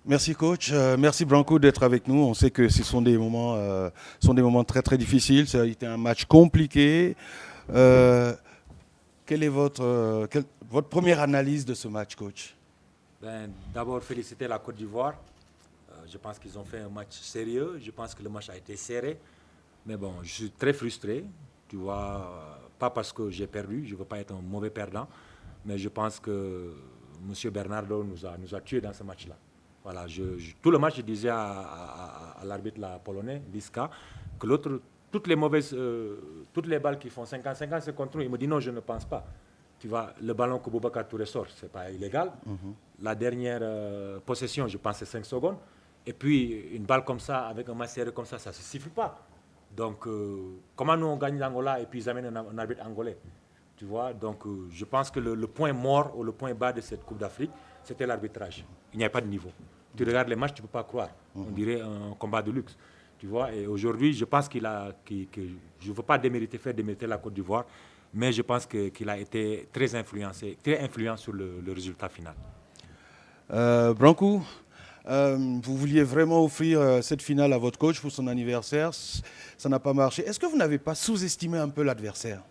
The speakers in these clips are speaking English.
Merci coach, merci Branco d'être avec nous. On sait que ce sont des moments très très difficiles. Ça a été un match compliqué. Euh, quelle est votre première analyse de ce match, coach? D'abord, féliciter la Côte d'Ivoire. Je pense qu'ils ont fait un match sérieux. Je pense que le match a été serré. Mais bon, je suis très frustré. Tu vois, pas parce que j'ai perdu, je ne veux pas être un mauvais perdant, mais je pense que M. Bernardo nous a tués dans ce match-là. Voilà, tout le match, je disais à l'arbitre polonais, Liska, que toutes les balles qui font 50-50, c'est contre nous. Il me dit non, je ne pense pas. Tu vois, le ballon que Boubacar Touré sort, ce n'est pas illégal. La dernière possession, je pense, c'est 5 secondes. Et puis, une balle comme ça, avec un match serré comme ça ne se siffle pas. Donc, comment nous on gagne l'Angola et puis ils amènent un arbitre angolais? Tu vois, donc je pense que le point mort ou le point bas de cette Coupe d'Afrique, c'était l'arbitrage. Il n'y a pas de niveau. Tu regardes les matchs, tu ne peux pas croire. On dirait un combat de luxe. Tu vois, et aujourd'hui, je pense je ne veux pas faire démériter la Côte d'Ivoire, mais je pense qu'il a été très influent sur le résultat final. Branco, vous vouliez vraiment offrir cette finale à votre coach pour son anniversaire. Ça n'a pas marché. Est-ce que vous n'avez pas sous-estimé un peu l'adversaire?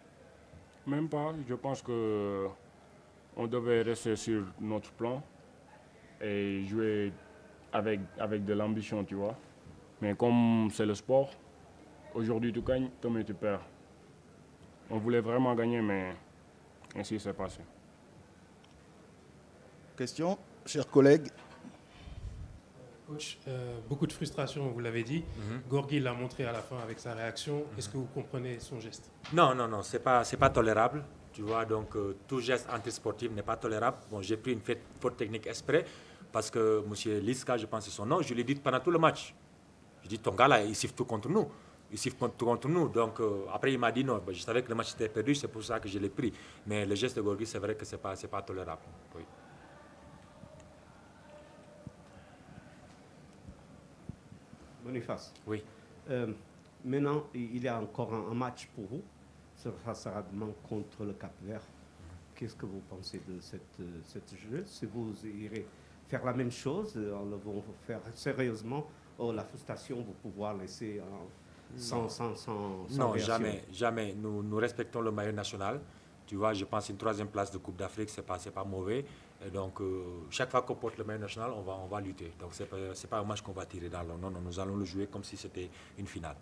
Même pas. Je pense qu'on devait rester sur notre plan et jouer avec de l'ambition, tu vois. Mais comme c'est le sport, aujourd'hui tu gagnes, demain tu perds. On voulait vraiment gagner, mais ainsi c'est passé. Question, chers collègues. Coach, beaucoup de frustration, vous l'avez dit. Gorgui l'a montré à la fin avec sa réaction. Est-ce que vous comprenez son geste? Non, c'est pas tolérable. Tu vois, donc tout geste antisportif n'est pas tolérable. Bon, j'ai pris une faute technique exprès parce que M. Liska, je pense que c'est son nom, je l'ai dit pendant tout le match. Je dis, ton gars là, il siffle tout contre nous. Il siffle tout contre nous. Donc après, il m'a dit non. Je savais que le match était perdu, c'est pour ça que je l'ai pris. Mais le geste de Gorgui, c'est vrai que c'est pas tolérable. Oui. Boniface. Oui. Maintenant, il y a encore un match pour vous. Ça sera demain contre le Cap-Vert. Qu'est-ce que vous pensez de cette jeu? Si vous irez faire la même chose, on le va faire sérieusement, la frustration, vous pouvoir laisser sans non, réaction. jamais. Nous respectons le maillot national. Tu vois, je pense une 3e place de Coupe d'Afrique, c'est pas mauvais. Et donc, chaque fois qu'on porte le maillot national, on va lutter. Donc, c'est pas un match qu'on va tirer dans l'eau. Non, nous allons le jouer comme si c'était une finale.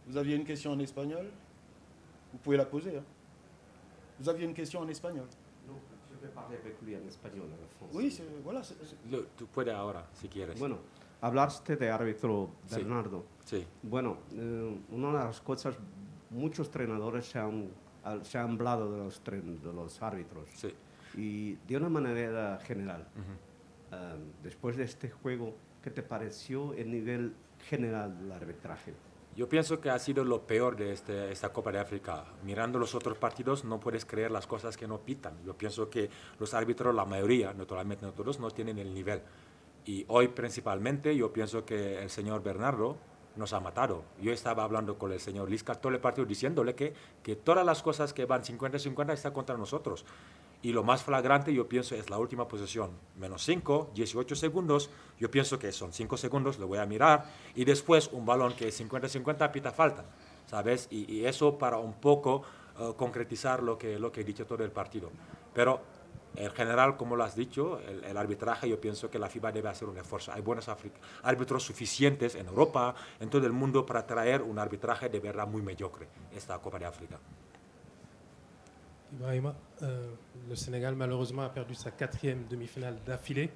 Vous aviez une question en espagnol? Vous pouvez la poser. Hein. Vous aviez une question en espagnol? Non, je vais parler avec lui en espagnol. Oui, voilà. Tú puedes ahora, si quieres. Bueno, hablaste de árbitro Bernardo. Sí. Bueno, una de las cosas, muchos entrenadores se han hablado de los árbitros. Sí. Y de una manera general, después de este juego, ¿qué te pareció el nivel general del arbitraje? Yo pienso que ha sido lo peor de esta Copa de África. Mirando los otros partidos no puedes creer las cosas que no pitan. Yo pienso que los árbitros, la mayoría, naturalmente no todos, no tienen el nivel. Y hoy principalmente yo pienso que el señor Bernardo nos ha matado. Yo estaba hablando con el señor Liska todo el partido diciéndole que todas las cosas que van 50-50 están contra nosotros. Y lo más flagrante, yo pienso, es la última posesión. -5, 18 segundos. Yo pienso que son 5 segundos, lo voy a mirar. Y después un balón que es 50-50 pita falta, ¿sabes? Y eso para un poco concretizar lo que he dicho todo el partido. Pero en general, como lo has dicho, el arbitraje, yo pienso que la FIBA debe hacer un esfuerzo. Hay buenos árbitros suficientes en Europa, en todo el mundo, para traer un arbitraje de verdad muy mediocre, esta Copa de África. Ibrahima, le Sénégal malheureusement a perdu sa 4e demi-finale d'affilée.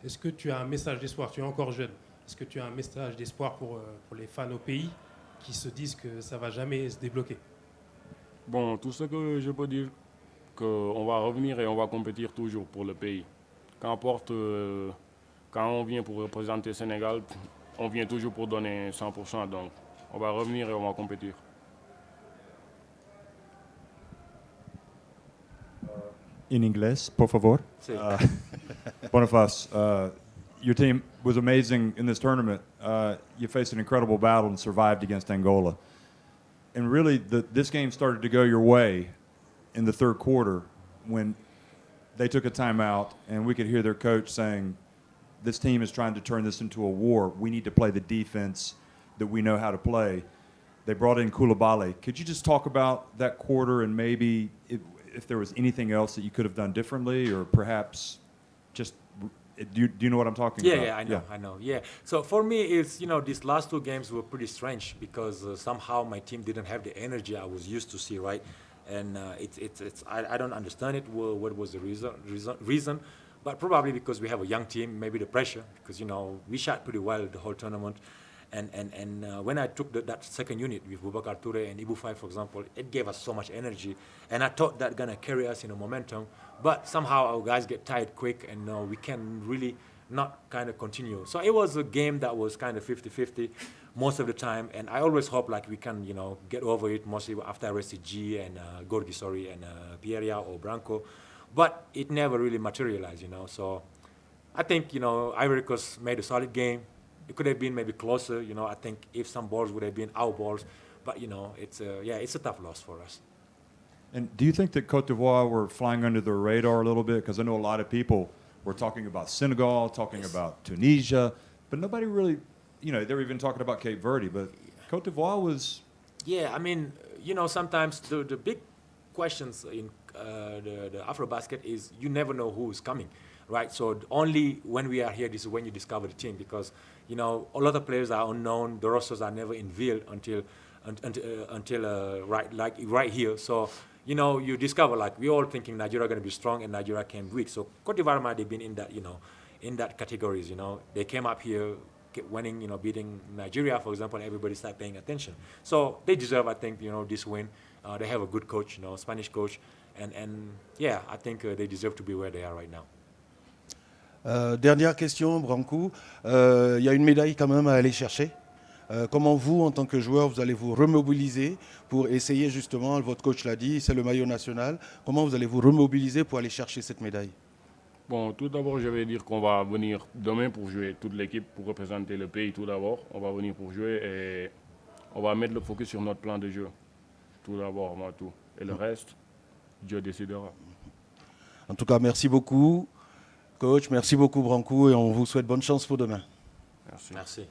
Est-ce que tu as un message d'espoir? Tu es encore jeune. Est-ce que tu as un message d'espoir pour les fans au pays qui se disent que ça ne va jamais se débloquer? Bon, tout ce que je peux dire, qu'on va revenir et on va compétir toujours pour le pays. Qu'importe, quand on vient pour représenter le Sénégal, on vient toujours pour donner 100%. Donc, on va revenir et on va compétir. In English, por favor. Sí. Boniface, your team was amazing in this tournament. You faced an incredible battle and survived against Angola. And really, this game started to go your way in the third quarter when they took a timeout and we could hear their coach saying, this team is trying to turn this into a war. We need to play the defense that we know how to play. They brought in Koulibaly. Could you just talk about that quarter and maybe if there was anything else that you could have done differently, or perhaps just do you know what I'm talking about? Yeah, I know. Yeah. So for me, it's these last two games were pretty strange because somehow my team didn't have the energy I was used to see, right? And I don't understand it. What was the reason? But probably because we have a young team, maybe the pressure, because we shot pretty well the whole tournament. And when I took that second unit with Boubacar Touré and Ibou Faye, for example, it gave us so much energy. And I thought that gonna carry us in a momentum. But somehow our guys get tired quick and we can really not kind of continue. So it was a game that was kind of 50-50 most of the time. And I always hope like we can, get over it mostly after I rested G and Gorgui, and Pierre or Branco. But it never really materialized, So I think, Ivory Coast made a solid game. It could have been maybe closer, I think if some balls would have been our balls. But, it's a tough loss for us. And do you think that Cote d'Ivoire were flying under the radar a little bit? Because I know a lot of people were talking about Senegal, talking about Tunisia, but nobody really, they were even talking about Cape Verde, but Cote d'Ivoire was... Yeah, I mean, sometimes the big questions in the AfroBasket is you never know who is coming, right? So only when we are here, this is when you discover the team, because, a lot of players are unknown, the rosters are never unveiled until right here. So, you discover, like, we're all thinking Nigeria going to be strong and Nigeria came weak. So Cote d'Ivoire might have been in that, in that categories, They came up here winning, beating Nigeria, for example, everybody started paying attention. So they deserve, I think, this win. They have a good coach, Spanish coach. And yeah, I think they deserve to be where they are right now. Dernière question, Brancou. Il y a une médaille quand même à aller chercher. Comment vous, en tant que joueur, vous allez vous remobiliser pour essayer justement, votre coach l'a dit, c'est le maillot national, comment vous allez vous remobiliser pour aller chercher cette médaille? Bon, tout d'abord, je vais dire qu'on va venir demain pour jouer, toute l'équipe, pour représenter le pays tout d'abord. On va venir pour jouer et on va mettre le focus sur notre plan de jeu. Tout d'abord, moi, tout. Et le reste, Dieu décidera. En tout cas, merci beaucoup, coach, merci beaucoup, Brancou, et on vous souhaite bonne chance pour demain. Merci. Merci.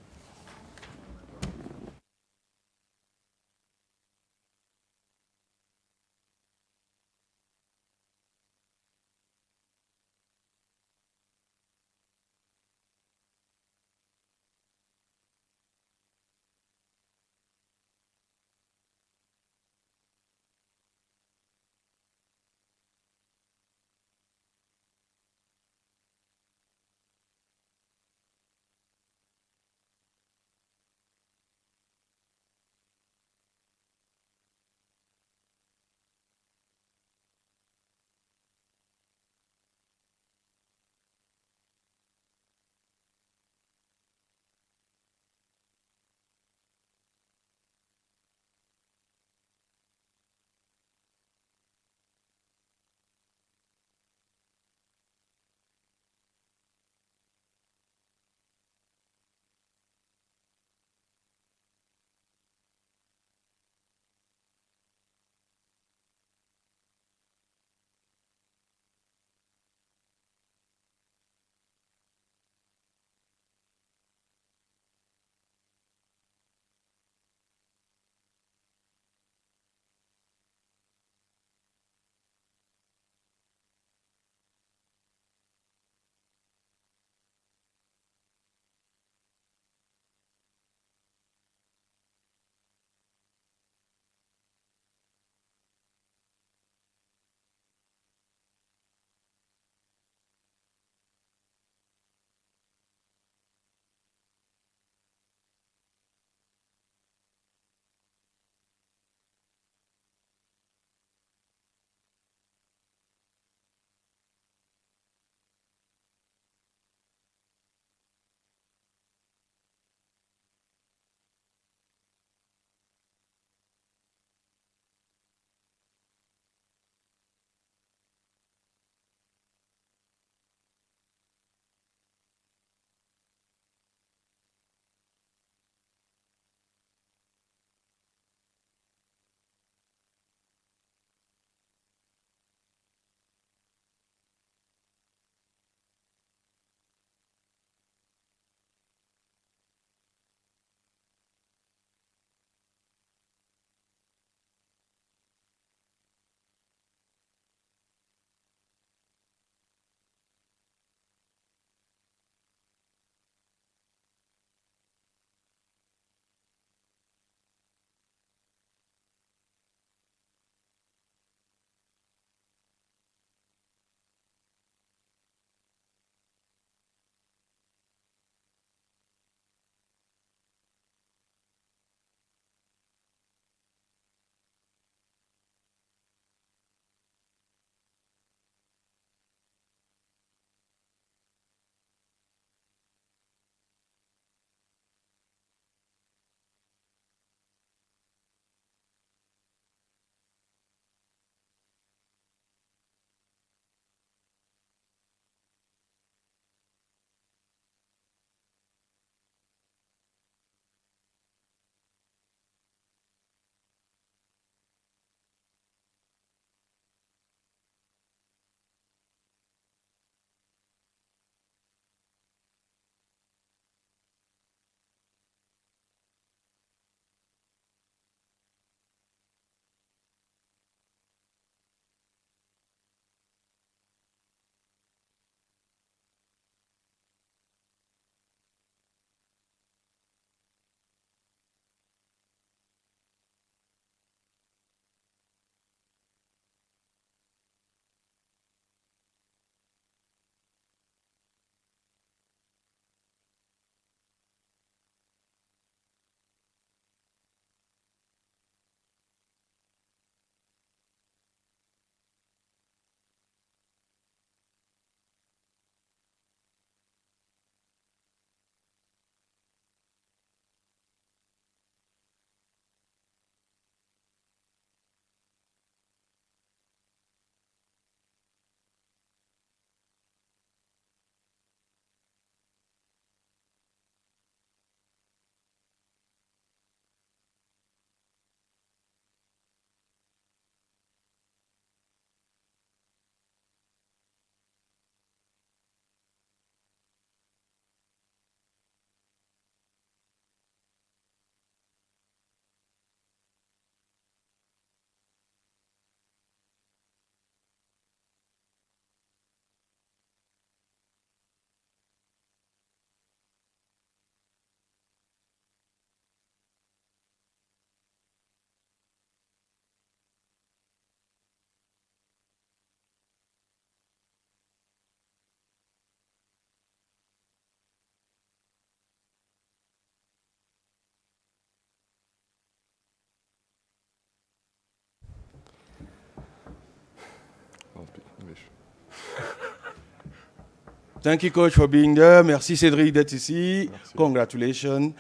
Thank you, Coach, for being there. Merci, Cédric, d'être ici. Merci. Congratulations.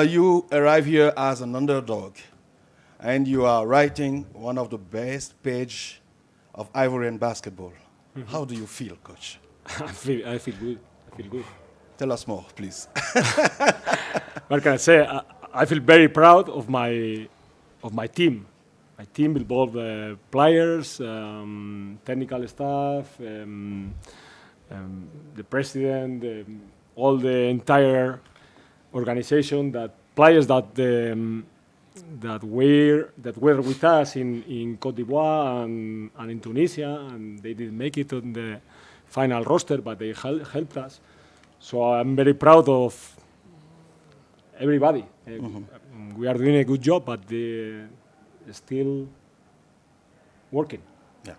You arrive here as an underdog, and you are writing one of the best pages of Ivorian basketball. How do you feel, Coach? I feel good. I feel good. Tell us more, please. What can I say? I feel very proud of my team. My team involved players, technical staff, the president, all the entire organization. That players that were with us in Cote d'Ivoire and in Tunisia, and they didn't make it on the final roster, but they helped us. So I'm very proud of everybody. We are doing a good job, but they're still working. Yeah.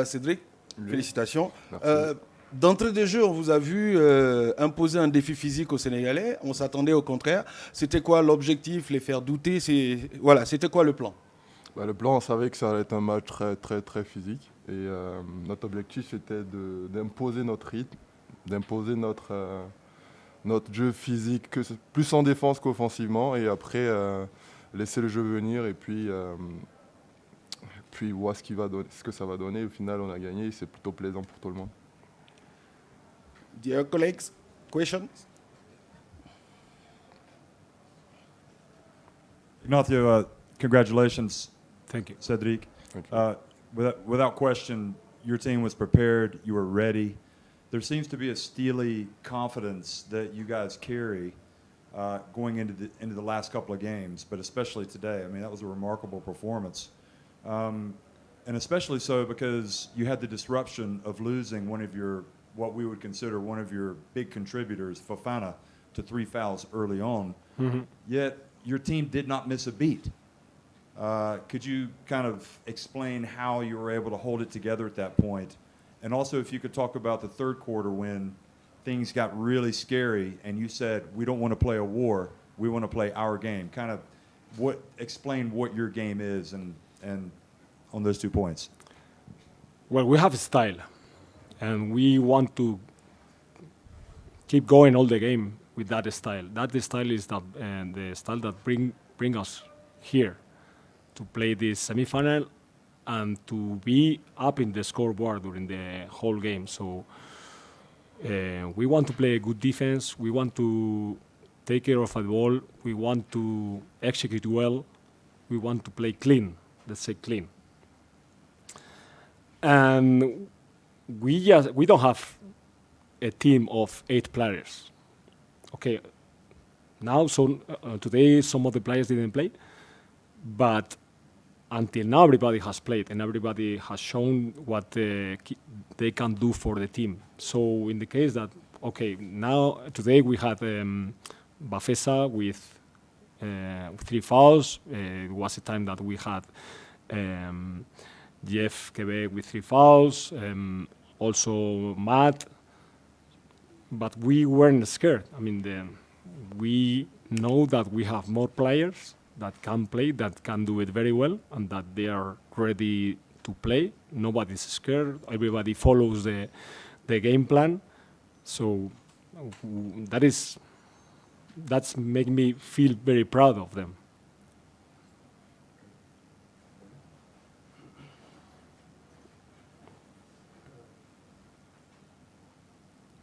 Cédric, félicitations. Merci. D'entrée de jeu, on vous a vu imposer un défi physique aux Sénégalais. On s'attendait au contraire. C'était quoi l'objectif? Les faire douter? Voilà, c'était quoi le plan? Le plan, on savait que ça allait être un match très, très, très physique. Et notre objectif, c'était d'imposer notre rythme, d'imposer notre jeu physique, plus en défense qu'offensivement. Et après, laisser le jeu venir et puis voir ce que ça va donner. Au final, on a gagné et c'est plutôt plaisant pour tout le monde. Dear colleagues, questions? Ignacio, congratulations. Thank you. Cedric. Thank you. Without question, your team was prepared, you were ready. There seems to be a steely confidence that you guys carry going into the last couple of games, but especially today. I mean, that was a remarkable performance. And especially so because you had the disruption of losing what we would consider one of your big contributors, Fofana, to 3 fouls early on. Yet your team did not miss a beat. Could you kind of explain how you were able to hold it together at that point? And also if you could talk about the third quarter when things got really scary and you said, we don't want to play a war, we want to play our game. Kind of explain what your game is and on those 2 points. Well, we have a style, and we want to keep going all the game with that style. That style is the style that bring us here to play this semifinal and to be up in the scoreboard during the whole game. So we want to play a good defense. We want to take care of the ball. We want to execute well. We want to play clean. Let's say clean. And we don't have a team of 8 players. Okay, now today some of the players didn't play, but until now everybody has played and everybody has shown what they can do for the team. So in the case that now today we had Bafesa with 3 fouls. It was a time that we had Jeff Quebec with 3 fouls, also Matt, but we weren't scared. I mean, we know that we have more players that can play, that can do it very well, and that they are ready to play. Nobody's scared. Everybody follows the game plan. So that's making me feel very proud of them.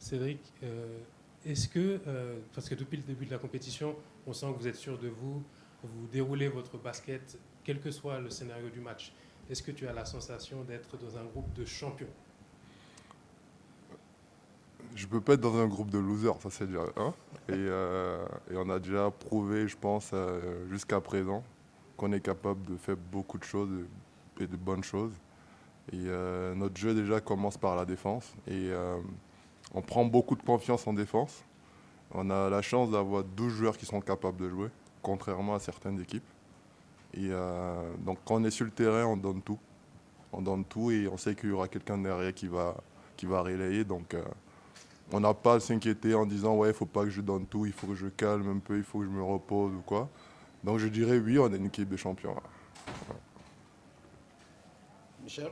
Cédric, est-ce que, parce que depuis le début de la compétition, on sent que vous êtes sûr de vous, vous déroulez votre basket, quel que soit le scénario du match. Est-ce que tu as la sensation d'être dans un groupe de champions? Je peux pas être dans un groupe de losers, ça c'est déjà un. Et on a déjà prouvé, je pense, jusqu'à présent, qu'on est capable de faire beaucoup de choses et de bonnes choses. Et notre jeu déjà commence par la défense. Et on prend beaucoup de confiance en défense. On a la chance d'avoir 12 joueurs qui sont capables de jouer, contrairement à certaines équipes. Et donc quand on est sur le terrain, on donne tout. On donne tout et on sait qu'il y aura quelqu'un derrière qui va relayer. Donc on n'a pas à s'inquiéter en disant ouais, il ne faut pas que je donne tout, il faut que je calme un peu, il faut que je me repose ou quoi. Donc je dirais oui, on est une équipe de champions. Michel?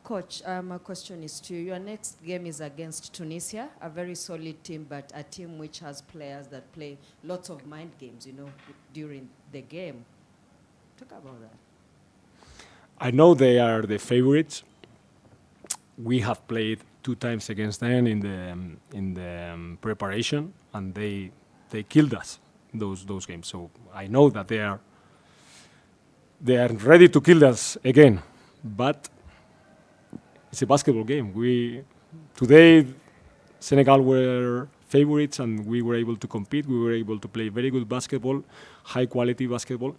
Coach, my question is to you. Your next game is against Tunisia, a very solid team, but a team which has players that play lots of mind games, during the game. Talk about that. I know they are the favorites. We have played 2 times against them in the preparation, and they killed us those games. So I know that they are ready to kill us again, but it's a basketball game. Today, Senegal were favorites, and we were able to compete. We were able to play very good basketball, high quality basketball,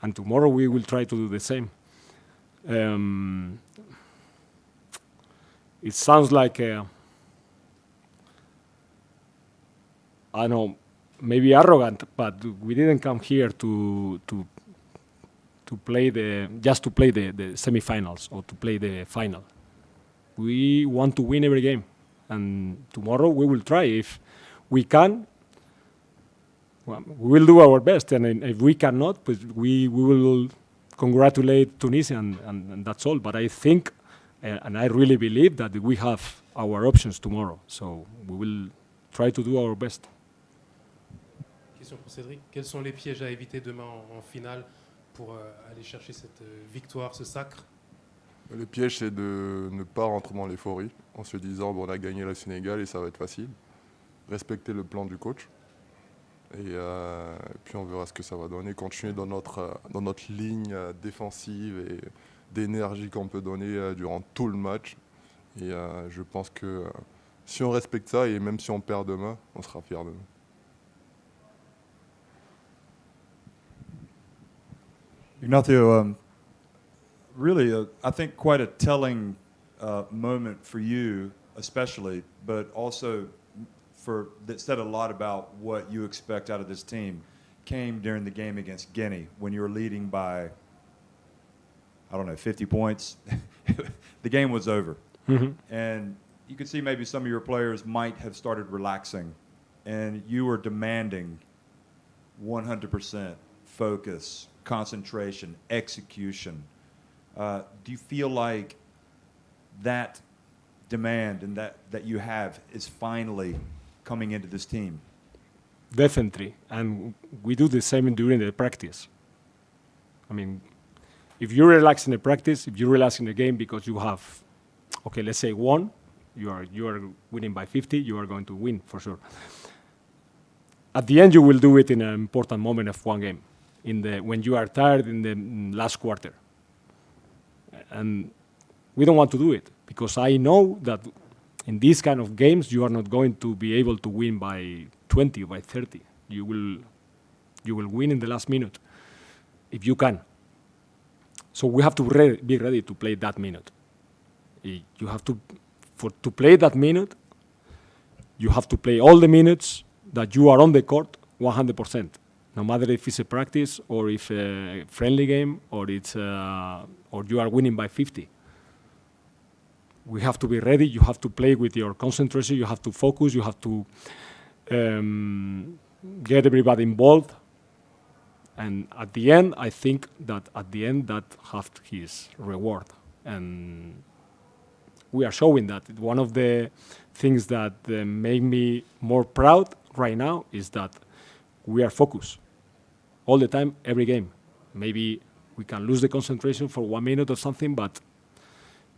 and tomorrow we will try to do the same. It sounds like I don't know, maybe arrogant, but we didn't come here to play the semifinals or to play the final. We want to win every game, and tomorrow we will try. If we can, well, we will do our best, and if we cannot, we will congratulate Tunisia, and that's all. But I think, and I really believe that we have our options tomorrow, so we will try to do our best. Question pour Cédric. Quels sont les pièges à éviter demain en finale pour aller chercher cette victoire, ce sacre? Le piège, c'est de ne pas rentrer dans l'euphorie en se disant bon, on a gagné le Sénégal et ça va être facile. Respecter le plan du coach. Et puis on verra ce que ça va donner. Continuer dans notre ligne défensive et d'énergie qu'on peut donner durant tout le match. Et je pense que si on respecte ça, et même si on perd demain, on sera fiers de nous. Ignacio, really, I think quite a telling moment for you, especially, but also that said a lot about what you expect out of this team, came during the game against Guinea when you were leading by, 50 points. The game was over. Mm-hmm. And you could see maybe some of your players might have started relaxing, and you were demanding 100% focus, concentration, execution. Do you feel like that demand and that you have is finally coming into this team? Definitely, and we do the same during the practice. I mean, if you relax in the practice, if you relax in the game because you have, let's say 1, you are winning by 50, you are going to win for sure. At the end, you will do it in an important moment of one game, when you are tired in the last quarter. And we don't want to do it because I know that in these kind of games you are not going to be able to win by 20 or by 30. You will win in the last minute if you can. So we have to be ready to play that minute. You have to play that minute. You have to play all the minutes that you are on the court 100%. No matter if it's a practice or if a friendly game or or you are winning by 50. We have to be ready. You have to play with your concentration. You have to focus. You have to get everybody involved. And at the end, I think that has his reward. And we are showing that. One of the things that make me more proud right now is that we are focused all the time, every game. Maybe we can lose the concentration for 1 minute or something, but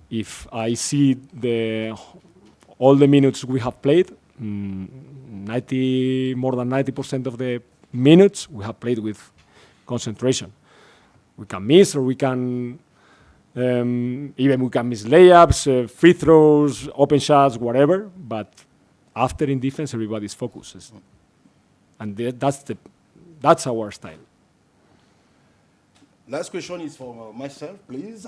if I see all the minutes we have played, more than 90% of the minutes we have played with concentration. We can miss, or we can we can miss layups, free throws, open shots, whatever. But after in defense, everybody's focused, and that's our style. Last question is for myself, please.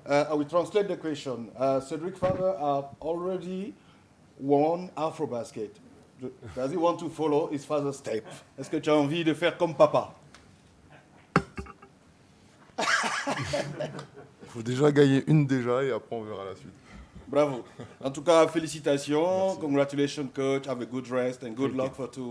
I will translate the question. Cedric father already won AfroBasket. Does he want to follow his father's step? Est-ce que tu as envie de faire comme papa? Il faut déjà gagner une déjà et après on verra la suite. Bravo. En tout cas, félicitations. Merci. Congratulations, coach. Have a good rest and good luck for two.